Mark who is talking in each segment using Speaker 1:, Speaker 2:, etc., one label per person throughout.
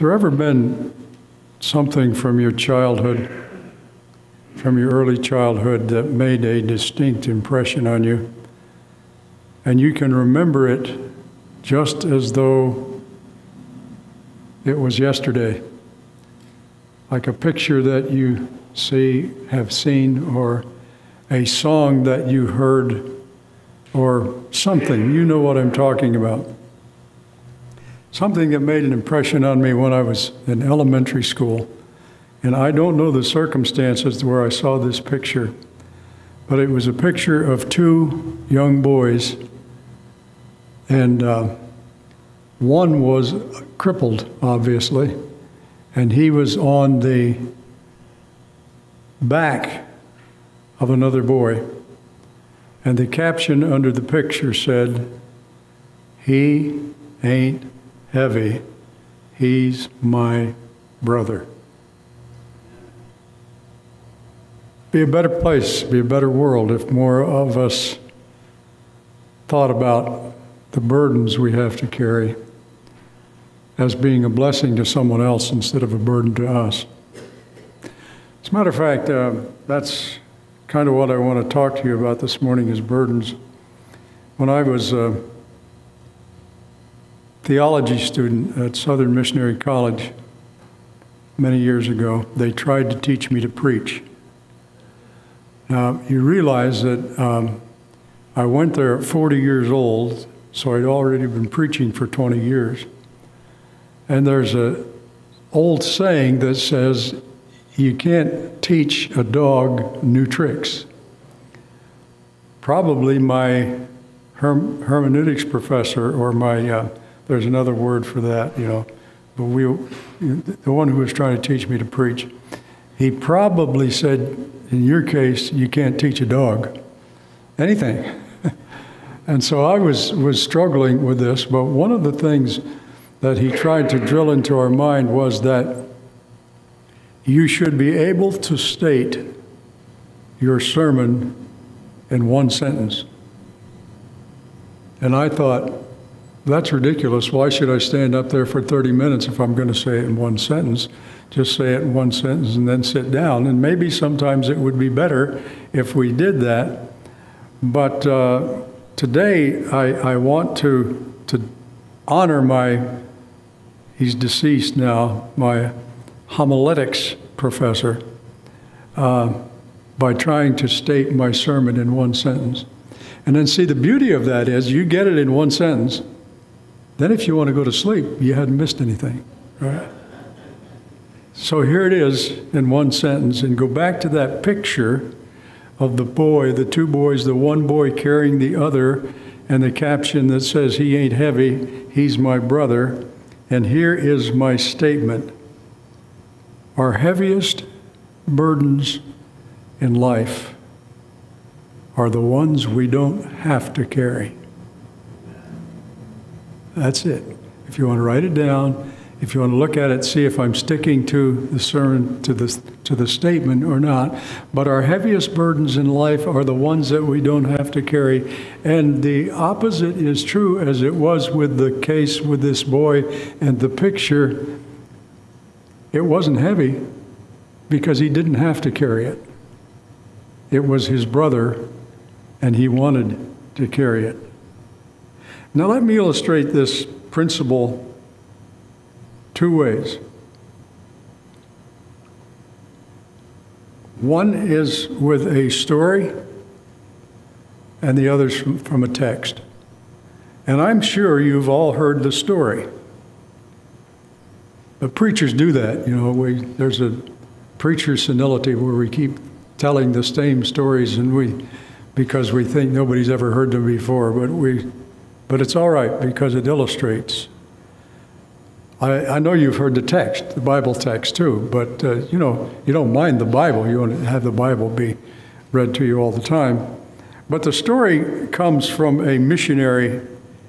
Speaker 1: there ever been something from your childhood, from your early childhood, that made a distinct impression on you, and you can remember it just as though it was yesterday, like a picture that you have seen, or a song that you heard, or something? You know what I'm talking about. Something that made an impression on me when I was in elementary school. And I don't know the circumstances where I saw this picture, but it was a picture of two young boys, and one was crippled, obviously, and he was on the back of another boy. And the caption under the picture said, "He ain't heavy, he's my brother." Be a better place, be a better world if more of us thought about the burdens we have to carry as being a blessing to someone else instead of a burden to us. As a matter of fact, that's kind of what I want to talk to you about this morning, is burdens. When I was a theology student at Southern Missionary College many years ago, they tried to teach me to preach. Now, you realize that I went there at 40 years old, so I'd already been preaching for 20 years. And there's an old saying that says, you can't teach a dog new tricks. Probably my hermeneutics professor, or my, there's another word for that, but the one who was trying to teach me to preach, he probably said, in your case, you can't teach a dog anything. And so I was struggling with this, but one of the things that he tried to drill into our mind was that you should be able to state your sermon in one sentence. And I thought, that's ridiculous. Why should I stand up there for 30 minutes if I'm going to say it in one sentence? Just say it in one sentence and then sit down. And maybe sometimes it would be better if we did that. But today I want to honor he's deceased now, my homiletics professor, by trying to state my sermon in one sentence. And then see, the beauty of that is you get it in one sentence. Then if you want to go to sleep, you hadn't missed anything, right? So here it is in one sentence. And go back to that picture of the two boys, the one boy carrying the other, and the caption that says, "He ain't heavy, he's my brother." And here is my statement. Our heaviest burdens in life are the ones we don't have to carry. That's it. If you want to write it down, if you want to look at it, see if I'm sticking to the sermon, to the statement or not. But our heaviest burdens in life are the ones that we don't have to carry. And the opposite is true, as it was with the case with this boy and the picture. It wasn't heavy because he didn't have to carry it. It was his brother, and he wanted to carry it. Now let me illustrate this principle two ways. One is with a story, and the other's from a text. And I'm sure you've all heard the story. But preachers do that. There's a preacher senility where we keep telling the same stories, and because we think nobody's ever heard them before, but it's all right because it illustrates. I know you've heard the text, the Bible text too, but you don't mind the Bible. You want to have the Bible be read to you all the time. But the story comes from a missionary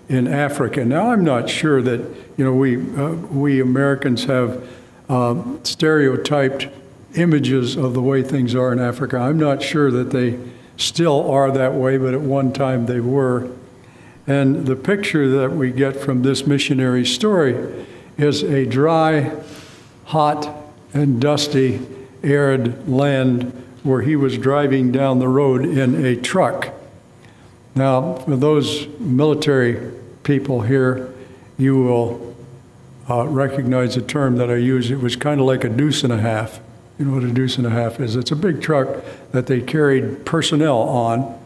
Speaker 1: in Africa. Now, I'm not sure that we Americans have stereotyped images of the way things are in Africa. I'm not sure that they still are that way, but at one time they were. And the picture that we get from this missionary story is a dry, hot, and dusty, arid land where he was driving down the road in a truck. Now, for those military people here, you will recognize the term that I use. It was kind of like a deuce and a half. You know what a deuce and a half is? It's a big truck that they carried personnel on,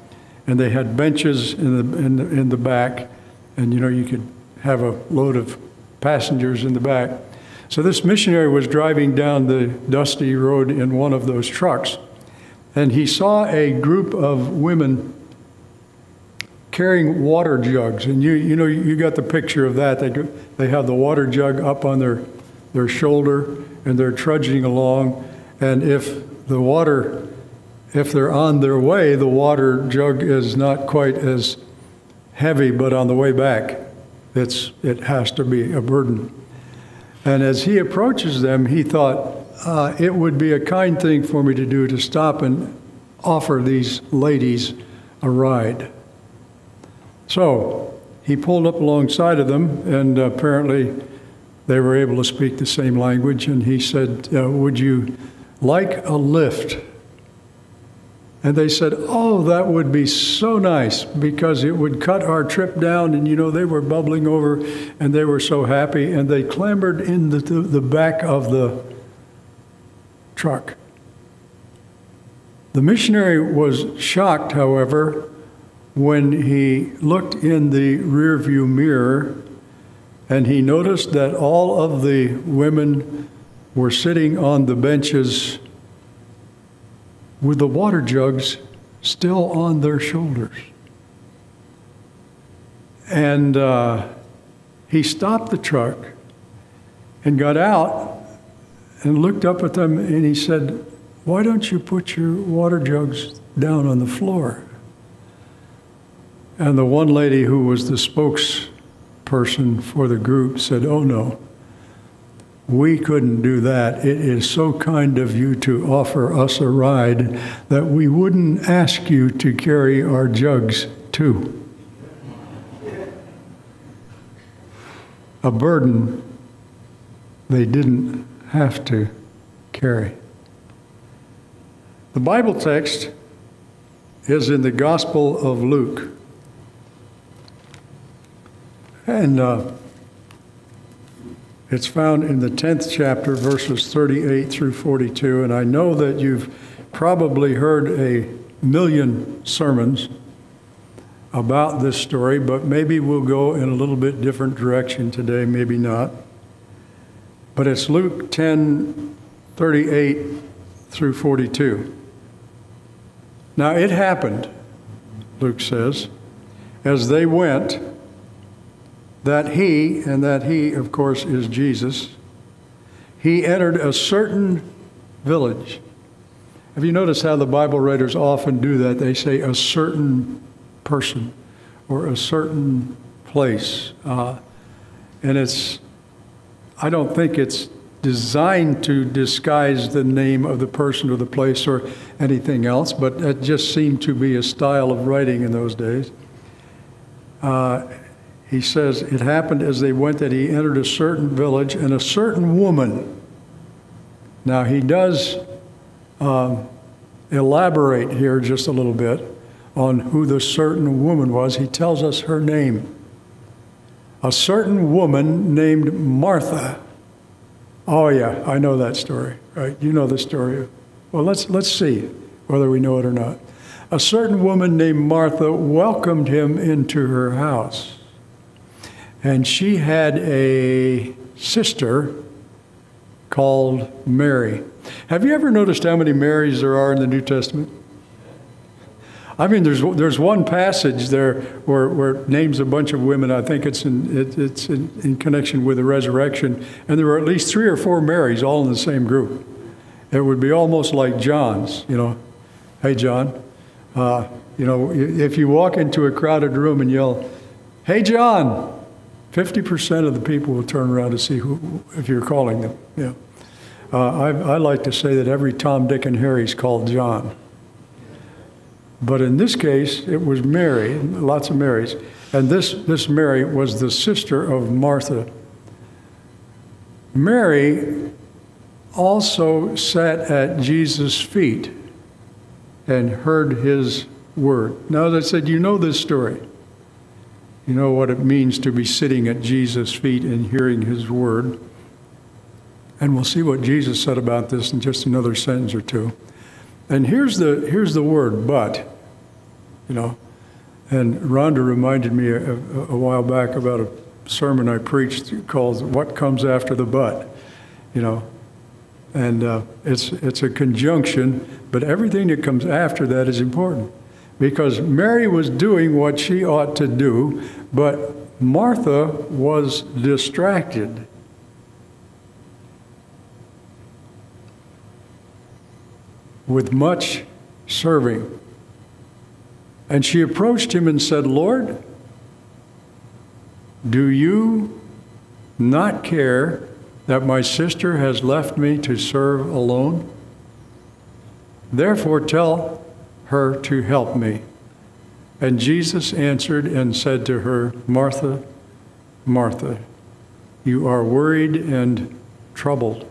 Speaker 1: and they had benches in the back, and you know, you could have a load of passengers in the back. So this missionary was driving down the dusty road in one of those trucks, and he saw a group of women carrying water jugs. And you know, you got the picture of that. They have the water jug up on their shoulder, and they're trudging along. And if they're on their way, the water jug is not quite as heavy, but on the way back, it has to be a burden. And as he approaches them, he thought, it would be a kind thing for me to do to stop and offer these ladies a ride. So he pulled up alongside of them, and apparently they were able to speak the same language, and he said, would you like a lift? And they said, oh, that would be so nice, because it would cut our trip down. And, you know, they were bubbling over, and they were so happy, and they clambered in the back of the truck. The missionary was shocked, however, when he looked in the rearview mirror, and he noticed that all of the women were sitting on the benches with the water jugs still on their shoulders. And he stopped the truck and got out and looked up at them, and he said, why don't you put your water jugs down on the floor? And the one lady who was the spokesperson for the group said, oh no, we couldn't do that. It is so kind of you to offer us a ride that we wouldn't ask you to carry our jugs too. A burden they didn't have to carry. The Bible text is in the Gospel of Luke. And it's found in the 10th chapter, verses 38 through 42. And I know that you've probably heard a million sermons about this story, but maybe we'll go in a little bit different direction today, maybe not. But it's Luke 10, 38 through 42. Now it happened, Luke says, as they went, that he, and that he, of course, is Jesus, he entered a certain village. Have you noticed how the Bible writers often do that? They say a certain person or a certain place. And I don't think it's designed to disguise the name of the person or the place or anything else, but it just seemed to be a style of writing in those days. He says, it happened as they went that he entered a certain village, and a certain woman. Now he does elaborate here just a little bit on who the certain woman was. He tells us her name. A certain woman named Martha. Oh yeah, I know that story, right? You know the story. Well, let's see whether we know it or not. A certain woman named Martha welcomed him into her house. And she had a sister called Mary. Have you ever noticed how many Marys there are in the New Testament? I mean, there's one passage there where it names a bunch of women. I think it's in connection with the resurrection. And there were at least 3 or 4 Marys all in the same group. It would be almost like John's, you know. Hey, John. You know, if you walk into a crowded room and yell, hey, John, 50% of the people will turn around to see who, if you're calling them. Yeah. I like to say that every Tom, Dick, and Harry's called John. But in this case, it was Mary, lots of Marys. And this Mary was the sister of Martha. Mary also sat at Jesus' feet and heard his word. Now, as I said, you know this story. You know what it means to be sitting at Jesus' feet and hearing his word. And we'll see what Jesus said about this in just another sentence or two. And here's the word, but, you know. And Rhonda reminded me a while back about a sermon I preached called "What Comes After the But," you know. And it's a conjunction, but everything that comes after that is important. Because Mary was doing what she ought to do, but Martha was distracted. With much serving. And she approached him and said, "Lord, do you not care that my sister has left me to serve alone? Therefore tell her to help me." And Jesus answered and said to her, "Martha, Martha, you are worried and troubled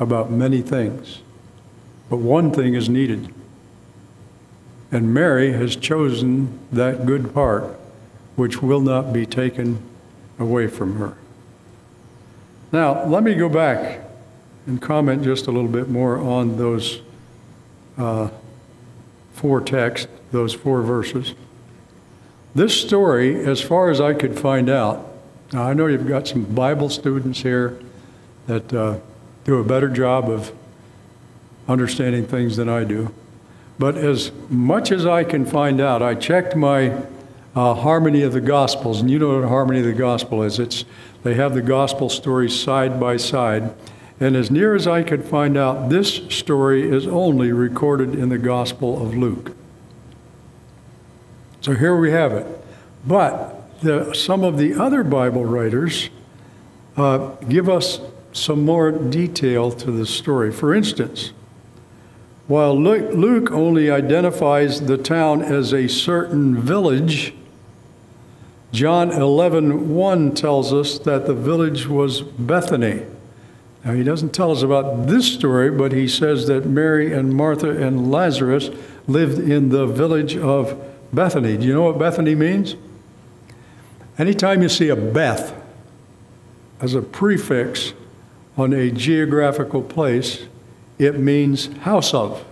Speaker 1: about many things, but one thing is needed. And Mary has chosen that good part, which will not be taken away from her." Now, let me go back and comment just a little bit more on those four texts, those four verses. This story, as far as I could find out, now I know you've got some Bible students here that do a better job of understanding things than I do. But as much as I can find out, I checked my Harmony of the Gospels, and you know what Harmony of the Gospel is. They have the Gospel stories side by side, and as near as I could find out, this story is only recorded in the Gospel of Luke. So here we have it. But some of the other Bible writers give us some more detail to the story. For instance, while Luke only identifies the town as a certain village, John 11:1 tells us that the village was Bethany. Now, he doesn't tell us about this story, but he says that Mary and Martha and Lazarus lived in the village of Bethany. Do you know what Bethany means? Anytime you see a Beth as a prefix on a geographical place, it means house of.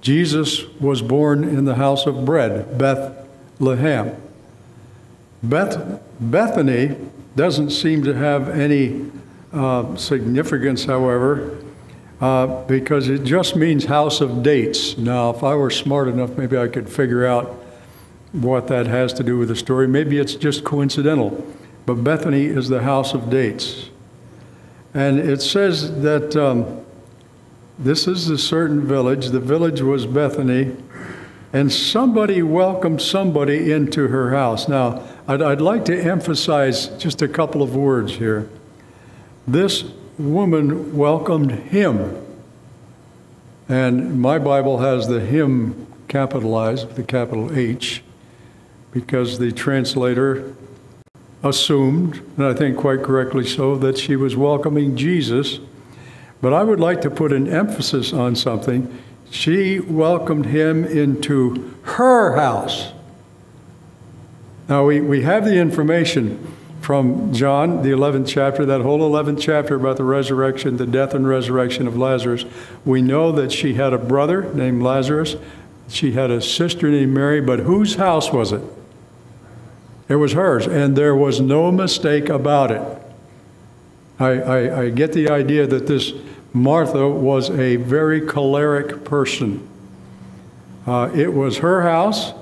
Speaker 1: Jesus was born in the house of bread, Bethlehem. Bethany doesn't seem to have any significance, however, because it just means house of dates. Now, if I were smart enough, maybe I could figure out what that has to do with the story. Maybe it's just coincidental, but Bethany is the house of dates. And it says that this is a certain village. The village was Bethany, and somebody welcomed somebody into her house. Now, I'd like to emphasize just a couple of words here. This woman welcomed him. And my Bible has the him capitalized with a capital H, because the translator assumed, and I think quite correctly so, that she was welcoming Jesus. But I would like to put an emphasis on something. She welcomed him into her house. Now, we have the information from John, the 11th chapter, that whole 11th chapter about the resurrection, the death and resurrection of Lazarus. We know that she had a brother named Lazarus. She had a sister named Mary, but whose house was it? It was hers, and there was no mistake about it. I get the idea that this Martha was a very choleric person. It was her house.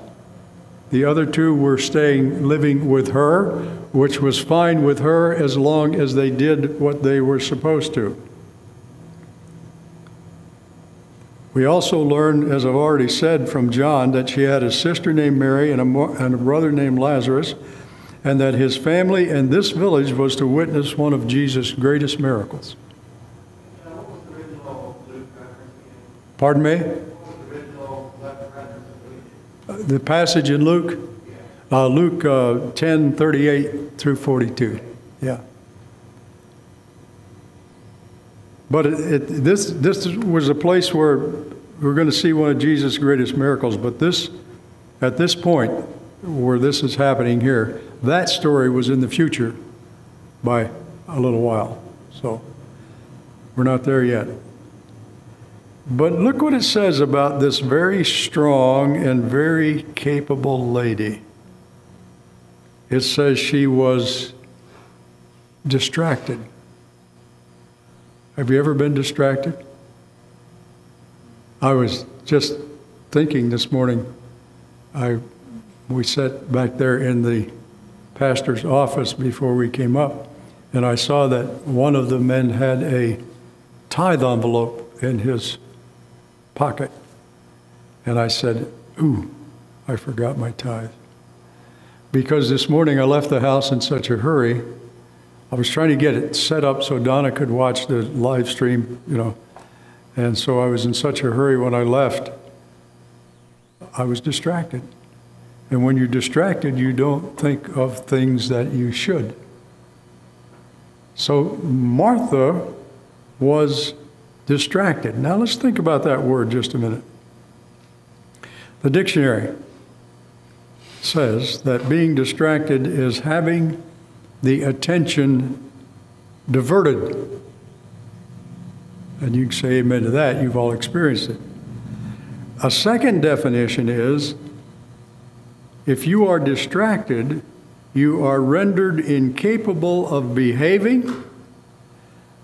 Speaker 1: The other two were living with her, which was fine with her as long as they did what they were supposed to. We also learn, as I've already said from John, that she had a sister named Mary and a brother named Lazarus, and that his family and this village was to witness one of Jesus' greatest miracles. Pardon me? The passage in Luke? Luke 10:38 through 42. Yeah. But this was a place where we're going to see one of Jesus' greatest miracles. But at this point, where this is happening here, that story was in the future by a little while. So we're not there yet. But look what it says about this very strong and very capable lady. It says she was distracted. Have you ever been distracted? I was just thinking this morning, we sat back there in the pastor's office before we came up, and I saw that one of the men had a tithe envelope in his pocket. And I said, ooh, I forgot my tithe. Because this morning I left the house in such a hurry. I was trying to get it set up so Donna could watch the live stream, And so I was in such a hurry when I left, I was distracted. And when you're distracted, you don't think of things that you should. So Martha was distracted. Now let's think about that word just a minute. The dictionary says that being distracted is having the attention diverted. And you can say amen to that. You've all experienced it. A second definition is, if you are distracted, you are rendered incapable of behaving,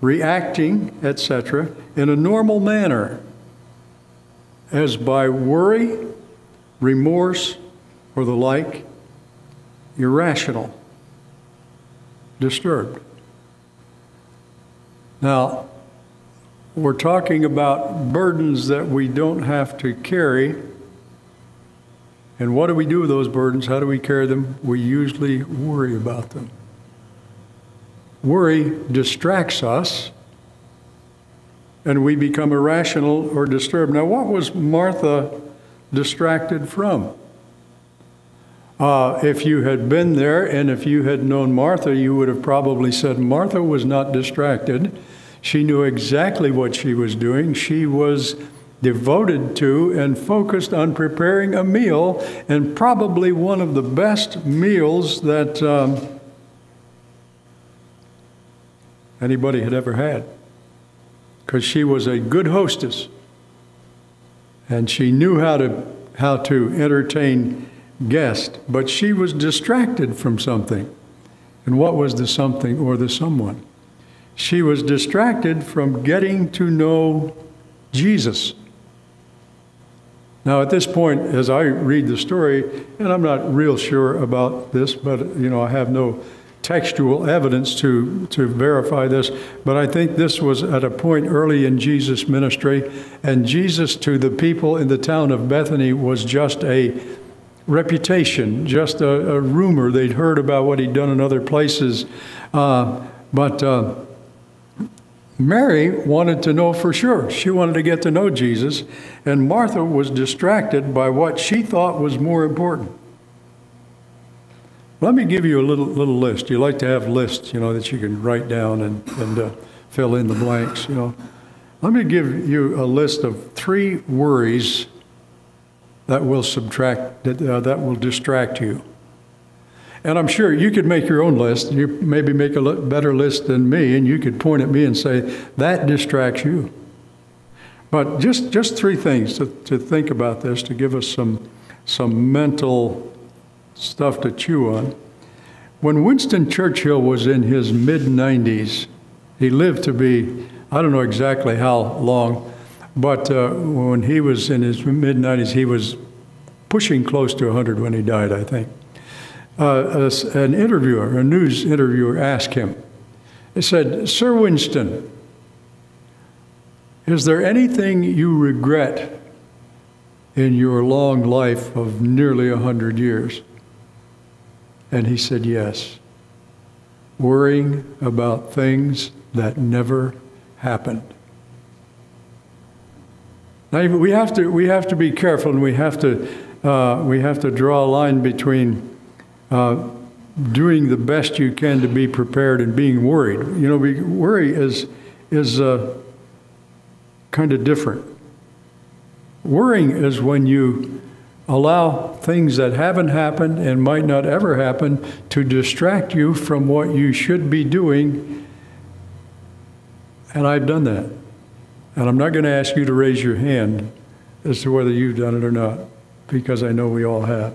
Speaker 1: reacting, etc., in a normal manner, as by worry, remorse, or the like, irrational, disturbed. Now, we're talking about burdens that we don't have to carry. And what do we do with those burdens? How do we carry them? We usually worry about them. Worry distracts us, and we become irrational or disturbed. Now, what was Martha distracted from? If you had been there and if you had known Martha, you would have probably said Martha was not distracted. She knew exactly what she was doing. She was devoted to and focused on preparing a meal, and probably one of the best meals that anybody had ever had, because she was a good hostess, and she knew how to entertain guests, but she was distracted from something. And what was the something or the someone? She was distracted from getting to know Jesus. Now, at this point, as I read the story, and I'm not real sure about this, but I have no textual evidence to verify this, but I think this was at a point early in Jesus' ministry, and Jesus to the people in the town of Bethany was just a reputation, just a rumor. They'd heard about what he'd done in other places, but Mary wanted to know for sure. She wanted to get to know Jesus, and Martha was distracted by what she thought was more important. Let me give you a little list. You like to have lists, that you can write down and fill in the blanks, Let me give you a list of 3 worries that will that will distract you. And I'm sure you could make your own list. You maybe make a better list than me, and you could point at me and say, that distracts you. But just 3 things to think about this, to give us some mental stuff to chew on. When Winston Churchill was in his mid-90s, he lived to be, I don't know exactly how long, but when he was in his mid-90s, he was pushing close to 100 when he died, I think. An interviewer, a news interviewer, asked him, he said, Sir Winston, is there anything you regret in your long life of nearly 100 years? And he said, yes, worrying about things that never happened. Now, we have to be careful, and we have to draw a line between doing the best you can to be prepared and being worried. Worry is kind of different. Worrying is when you allow things that haven't happened and might not ever happen to distract you from what you should be doing. And I've done that. And I'm not going to ask you to raise your hand as to whether you've done it or not, because I know we all have.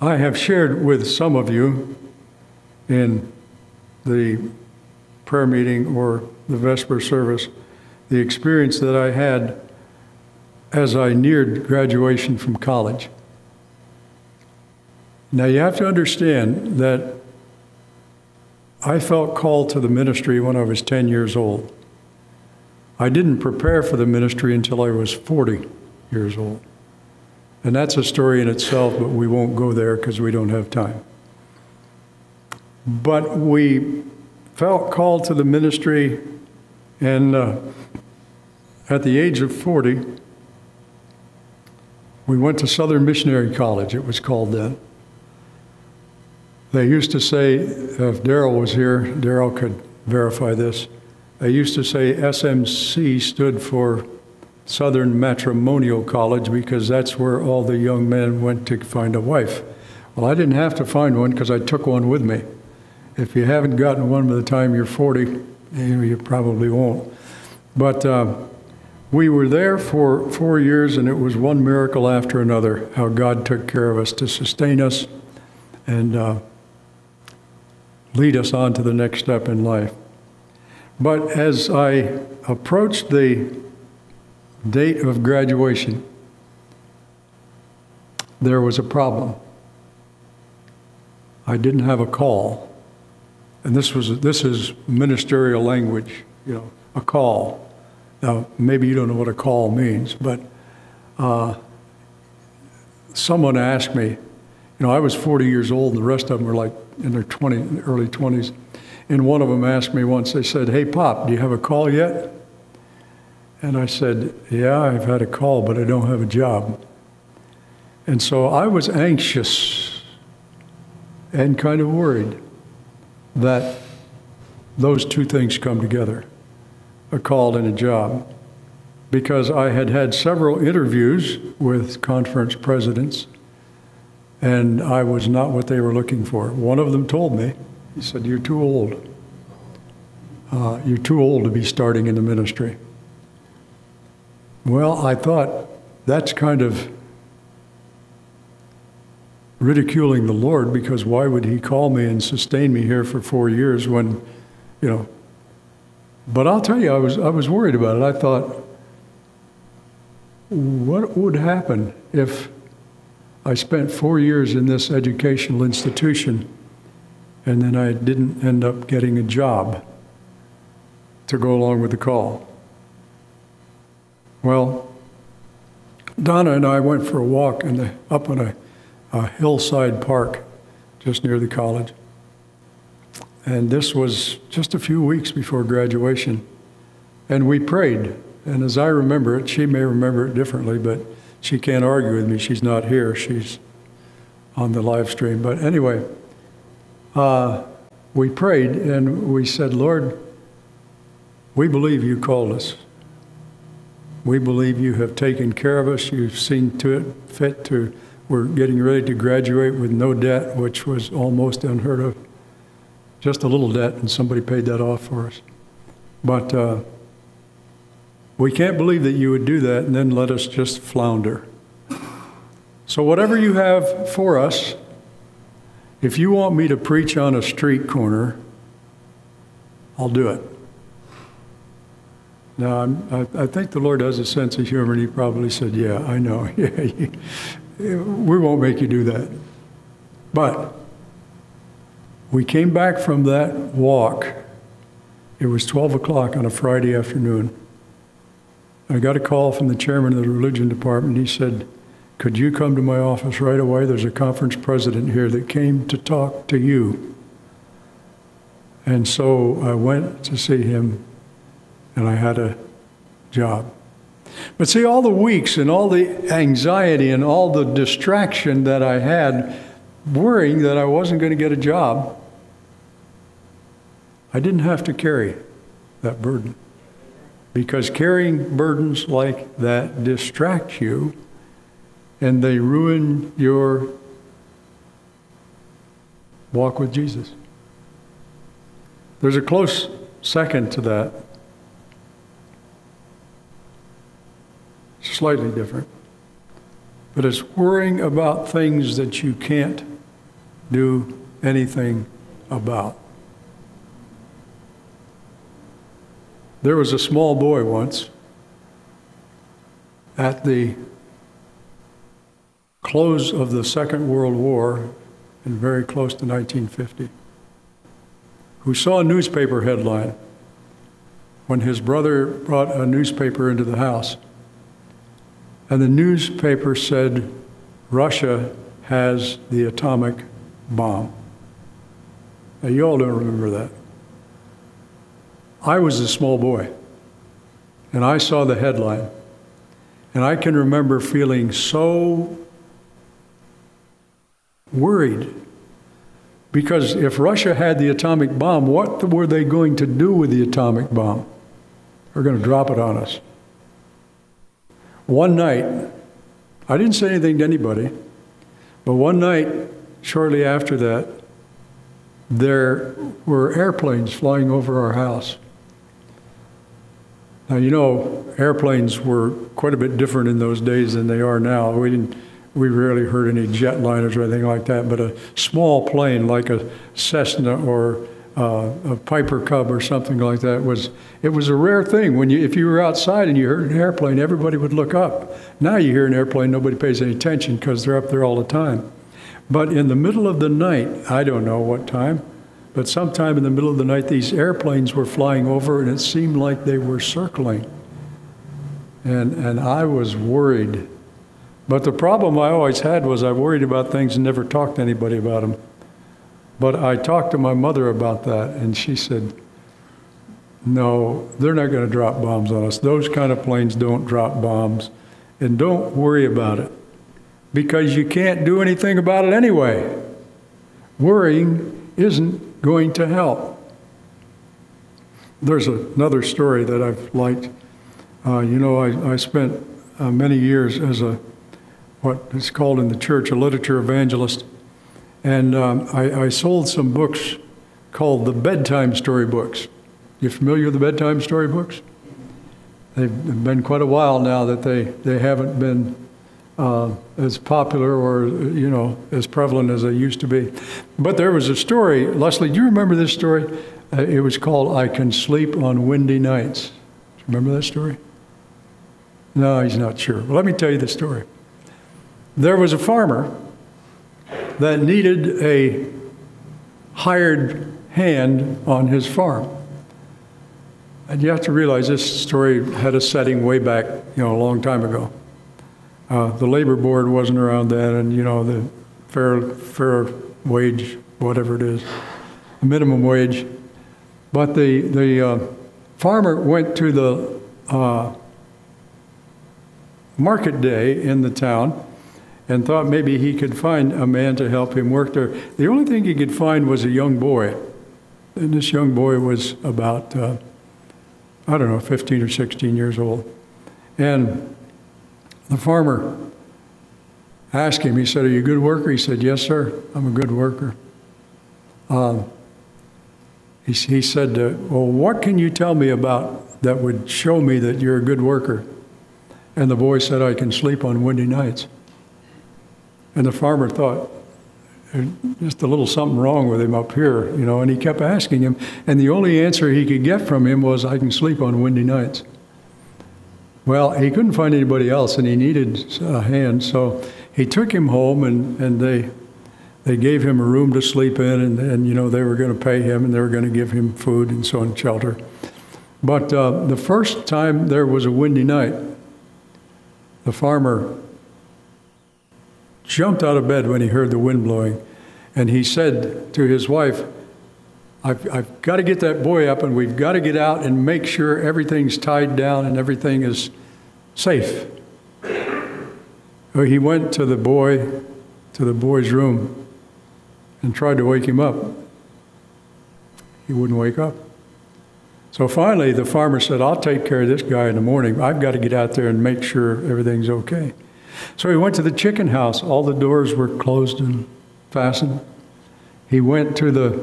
Speaker 1: I have shared with some of you in the prayer meeting or the Vesper service the experience that I had as I neared graduation from college. Now you have to understand that I felt called to the ministry when I was 10 years old. I didn't prepare for the ministry until I was 40 years old. And that's a story in itself, but we won't go there because we don't have time. But we felt called to the ministry, and at the age of 40, we went to Southern Missionary College, it was called then. They used to say, if Darrell was here, Darrell could verify this, they used to say SMC stood for Southern Matrimonial College because that's where all the young men went to find a wife. Well, I didn't have to find one because I took one with me. If you haven't gotten one by the time you're 40, you probably won't. But we were there for 4 years, and it was one miracle after another, how God took care of us to sustain us and lead us on to the next step in life. But as I approached the date of graduation, there was a problem. I didn't have a call. And this is ministerial language, you know, a call. Now, maybe you don't know what a call means, but someone asked me, you know, I was 40 years old, and the rest of them were like in their early 20s. And one of them asked me once, they said, "Hey, Pop, do you have a call yet?" And I said, "Yeah, I've had a call, but I don't have a job." And so I was anxious and kind of worried that those two things come together, a call and a job, because I had had several interviews with conference presidents, and I was not what they were looking for. One of them told me, he said, "You're too old. You're too old to be starting in the ministry." Well, I thought that's kind of ridiculing the Lord, because why would he call me and sustain me here for 4 years when, you know. But I'll tell you, I was worried about it. I thought, what would happen if I spent 4 years in this educational institution and then I didn't end up getting a job to go along with the call? Well, Donna and I went for a walk up on a hillside park just near the college. And this was just a few weeks before graduation. And we prayed. And as I remember it, she may remember it differently, but she can't argue with me. She's not here. She's on the live stream. But anyway, we prayed and we said, "Lord, we believe you called us. We believe you have taken care of us. You've seen to it fit to, we're getting ready to graduate with no debt," which was almost unheard of. Just a little debt, and somebody paid that off for us. But we can't believe that you would do that and then let us just flounder. So whatever you have for us, if you want me to preach on a street corner, I'll do it. Now, I think the Lord has a sense of humor, and he probably said, "Yeah, I know. Yeah, we won't make you do that." But we came back from that walk. It was 12 o'clock on a Friday afternoon. I got a call from the chairman of the religion department. He said, "Could you come to my office right away? There's a conference president here that came to talk to you." And so I went to see him, and I had a job. But see, all the weeks and all the anxiety and all the distraction that I had, worrying that I wasn't going to get a job, I didn't have to carry that burden. Because carrying burdens like that distract you, and they ruin your walk with Jesus. There's a close second to that. Slightly different. But it's worrying about things that you can't do anything about. There was a small boy once at the close of the Second World War, and very close to 1950, who saw a newspaper headline when his brother brought a newspaper into the house. And the newspaper said, Russia has the atomic bomb. Now, you all don't remember that. I was a small boy, and I saw the headline, and I can remember feeling so worried, because if Russia had the atomic bomb, what were they going to do with the atomic bomb? They're going to drop it on us. One night, I didn't say anything to anybody, but one night, shortly after that, there were airplanes flying over our house. Now, you know, airplanes were quite a bit different in those days than they are now. We rarely heard any jetliners or anything like that, but a small plane like a Cessna or a Piper Cub or something like that it was a rare thing. If you were outside and you heard an airplane, everybody would look up. Now you hear an airplane, nobody pays any attention because they're up there all the time. But in the middle of the night, I don't know what time, but sometime in the middle of the night, these airplanes were flying over, and it seemed like they were circling. And I was worried. But the problem I always had was I worried about things and never talked to anybody about them. But I talked to my mother about that, and she said, no, they're not going to drop bombs on us. Those kind of planes don't drop bombs. And don't worry about it, because you can't do anything about it anyway. Worrying isn't going to help. There's another story that I've liked. I spent many years as what is called in the church a literature evangelist, and I sold some books called the bedtime story books. You familiar with the bedtime story books? They've been quite a while now that they haven't been as popular or, as prevalent as they used to be. But there was a story. Leslie, do you remember this story? It was called I Can Sleep on Windy Nights. Do you remember that story? No, he's not sure. Well, let me tell you the story. There was a farmer that needed a hired hand on his farm. And you have to realize this story had a setting way back, a long time ago. The labor board wasn't around then, and the fair wage, whatever it is, the minimum wage. But the farmer went to the market day in the town and thought maybe he could find a man to help him work there. The only thing he could find was a young boy, and this young boy was about 15 or 16 years old. And the farmer asked him, he said, "Are you a good worker?" He said, "Yes, sir, I'm a good worker." He said, "Well, what can you tell me about that would show me that you're a good worker?" And the boy said, "I can sleep on windy nights." And the farmer thought, there's just a little something wrong with him up here, and he kept asking him. And the only answer he could get from him was, "I can sleep on windy nights." Well, he couldn't find anybody else, and he needed a hand. So he took him home, and they gave him a room to sleep in, and they were going to pay him, and they were going to give him food and so on, shelter. But the first time there was a windy night, the farmer jumped out of bed when he heard the wind blowing, and he said to his wife, I've got to get that boy up, and we've got to get out and make sure everything's tied down and everything is safe. He went to the boy's room and tried to wake him up. He wouldn't wake up. So finally, the farmer said, I'll take care of this guy in the morning. I've got to get out there and make sure everything's okay. So he went to the chicken house. All the doors were closed and fastened. He went to the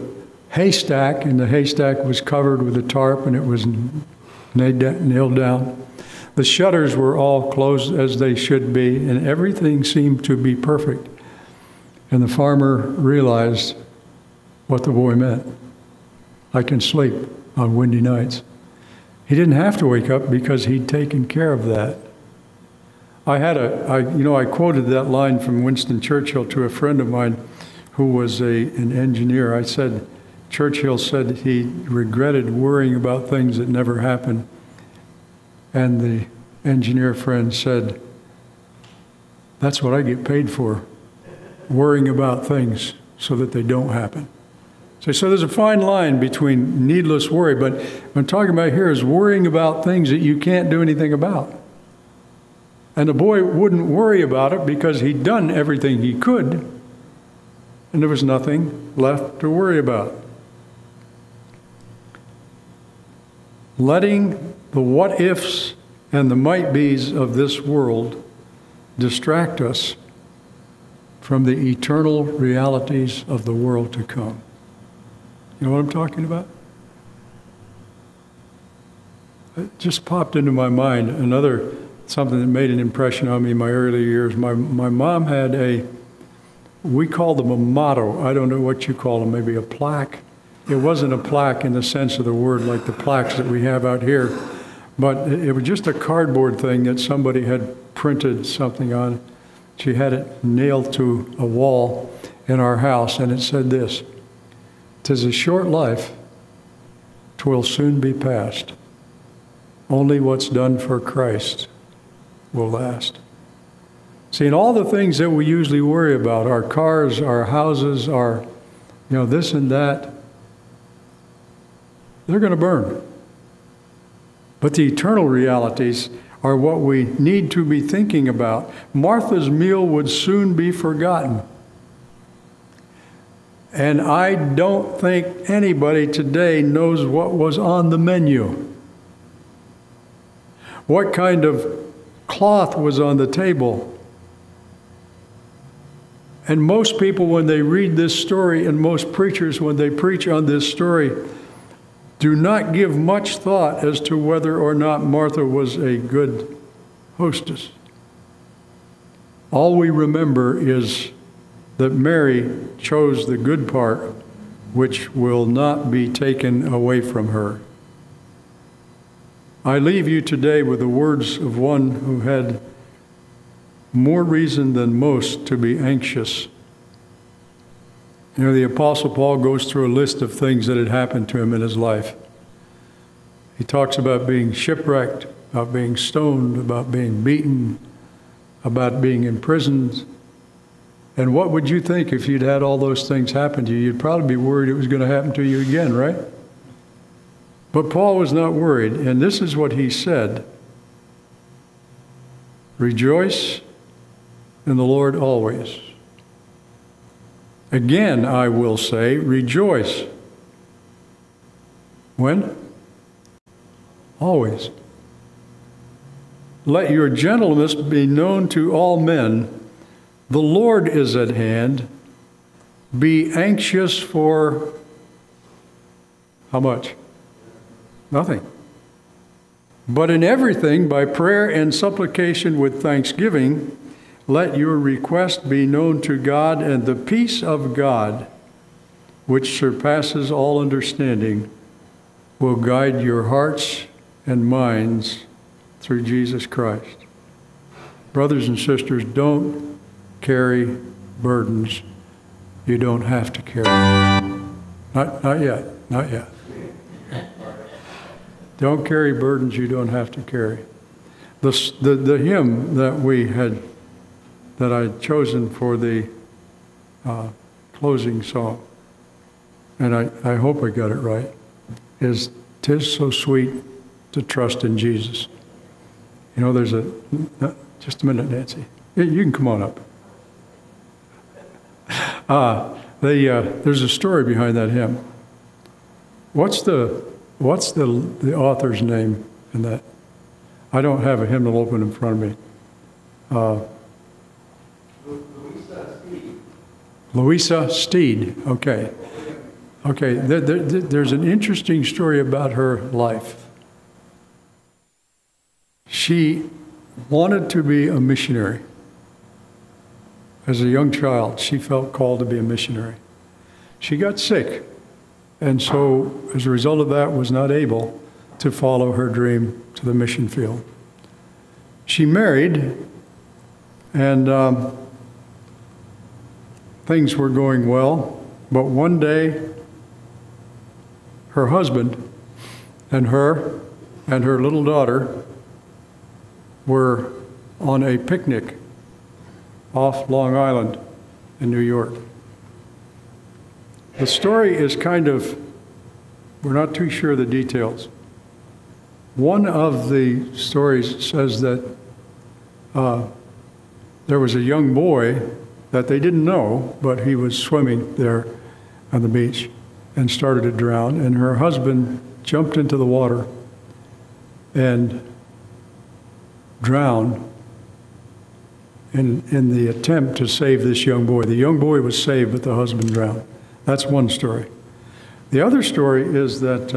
Speaker 1: haystack, and the haystack was covered with a tarp, and it was nailed down. The shutters were all closed as they should be, and everything seemed to be perfect. And the farmer realized what the boy meant. I can sleep on windy nights. He didn't have to wake up because he'd taken care of that. I quoted that line from Winston Churchill to a friend of mine who was an engineer. I said, Churchill said he regretted worrying about things that never happened. And the engineer friend said, that's what I get paid for, worrying about things so that they don't happen. So there's a fine line between needless worry, but what I'm talking about here is worrying about things that you can't do anything about. And the boy wouldn't worry about it because he'd done everything he could, and there was nothing left to worry about. Letting the what-ifs and the might-bes of this world distract us from the eternal realities of the world to come. You know what I'm talking about? It just popped into my mind something that made an impression on me in my early years. My mom had we call them a motto. I don't know what you call them, maybe a plaque. It wasn't a plaque in the sense of the word like the plaques that we have out here, but it was just a cardboard thing that somebody had printed something on. She had it nailed to a wall in our house, and it said this: "'Tis a short life, 'twill soon be past. Only what's done for Christ will last." See, in all the things that we usually worry about, our cars, our houses, our, this and that, they're going to burn. But the eternal realities are what we need to be thinking about. Martha's meal would soon be forgotten. And I don't think anybody today knows what was on the menu. What kind of cloth was on the table. And most people, when they read this story, and most preachers, when they preach on this story, do not give much thought as to whether or not Martha was a good hostess. All we remember is that Mary chose the good part, which will not be taken away from her. I leave you today with the words of one who had more reason than most to be anxious. The Apostle Paul goes through a list of things that had happened to him in his life. He talks about being shipwrecked, about being stoned, about being beaten, about being imprisoned. And what would you think if you'd had all those things happen to you? You'd probably be worried it was going to happen to you again, right? But Paul was not worried, and this is what he said: "Rejoice in the Lord always. Again, I will say, rejoice." When? Always. "Let your gentleness be known to all men. The Lord is at hand. Be anxious for" how much? Nothing. "But in everything, by prayer and supplication with thanksgiving, let your request be known to God, and the peace of God, which surpasses all understanding, will guide your hearts and minds through Jesus Christ." Brothers and sisters, don't carry burdens you don't have to carry. Not yet. Not yet. Don't carry burdens you don't have to carry. The hymn that I'd chosen for the closing song, and I hope I got it right, is "'Tis so sweet to trust in Jesus." There's just a minute, Nancy. You can come on up. There's a story behind that hymn. What's the What's the author's name in that? I don't have a hymnal open in front of me. Louisa Steed. Okay. Okay. There's an interesting story about her life. She wanted to be a missionary. As a young child, she felt called to be a missionary. She got sick, and so as a result of that, was not able to follow her dream to the mission field. She married, and things were going well, but one day, her husband and her little daughter were on a picnic off Long Island in New York. The story is kind of, we're not too sure of the details. One of the stories says that there was a young boy that they didn't know, but he was swimming there on the beach and started to drown, and her husband jumped into the water and drowned in the attempt to save this young boy. The young boy was saved, but the husband drowned. That's one story. The other story is that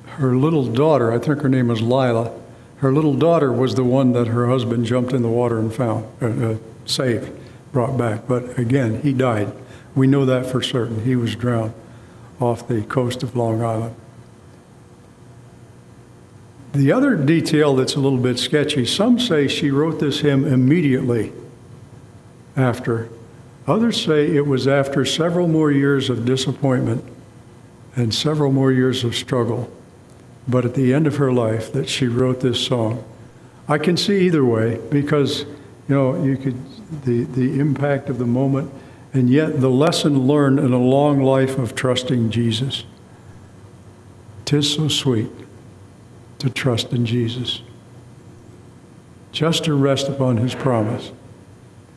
Speaker 1: her little daughter, I think her name was Lila, her little daughter was the one that her husband jumped in the water and found, saved, brought back. But again, he died. We know that for certain. He was drowned off the coast of Long Island. The other detail that's a little bit sketchy, some say she wrote this hymn immediately after. Others say it was after several more years of disappointment and several more years of struggle, but at the end of her life that she wrote this song. I can see either way because, you could, the impact of the moment, and yet the lesson learned in a long life of trusting Jesus. 'Tis so sweet to trust in Jesus, just to rest upon his promise.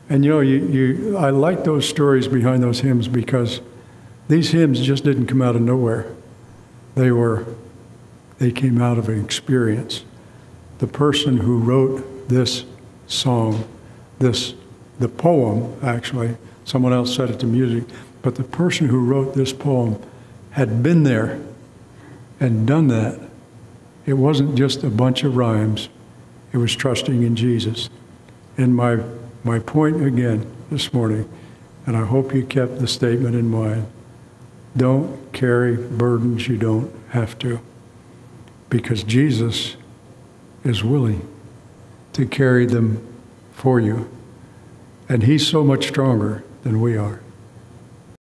Speaker 1: And I like those stories behind those hymns because these hymns just didn't come out of nowhere. They came out of an experience. The person who wrote this song, the poem actually, someone else set it to music, but the person who wrote this poem had been there and done that. It wasn't just a bunch of rhymes. It was trusting in Jesus. And my point again this morning, and I hope you kept the statement in mind, don't carry burdens you don't have to, because Jesus is willing to carry them for you. And he's so much stronger than we are.